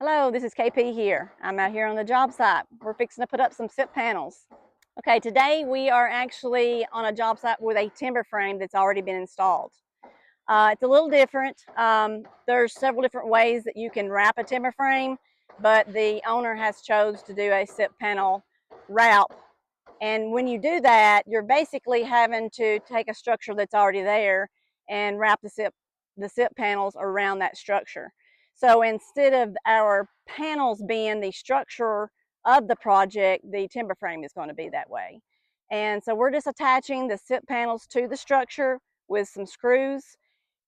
Hello, this is KP here. I'm out here on the job site. We're fixing to put up some SIP panels. Okay, today we are actually on a job site with a timber frame that's already been installed. It's a little different. There's several different ways that you can wrap a timber frame, but the owner has chose to do a SIP panel wrap. And when you do that, you're basically having to take a structure that's already there and wrap the SIP panels around that structure. So instead of our panels being the structure of the project, the timber frame is going to be that way. And so we're just attaching the SIP panels to the structure with some screws,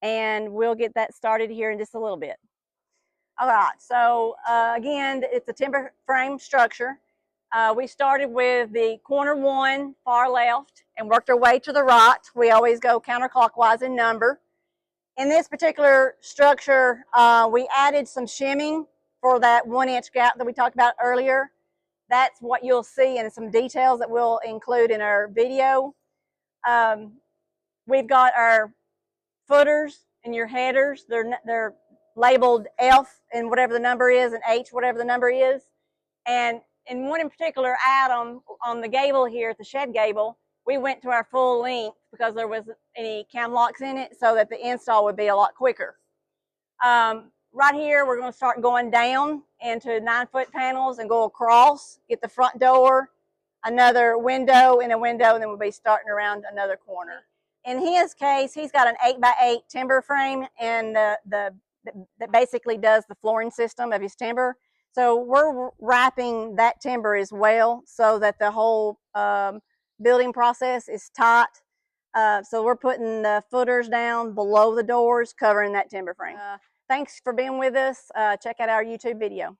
and we'll get that started here in just a little bit. All right, so again, it's a timber frame structure. We started with the corner one, far left, and worked our way to the right. We always go counterclockwise in number. In this particular structure, we added some shimming for that 1-inch gap that we talked about earlier. That's what you'll see in some details that we'll include in our video. We've got our footers and your headers. They're labeled F and whatever the number is, and H whatever the number is. And in one in particular item on the gable here, at the shed gable, we went to our full length because there wasn't any cam locks in it, so that the install would be a lot quicker. Right here, we're going to start going down into 9-foot panels and go across, get the front door, another window, and a window, and then we'll be starting around another corner. In his case, he's got an 8x8 timber frame, and that basically does the flooring system of his timber. So we're wrapping that timber as well, so that the whole building process is tight. So we're putting the footers down below the doors, covering that timber frame. Thanks for being with us. Check out our YouTube video.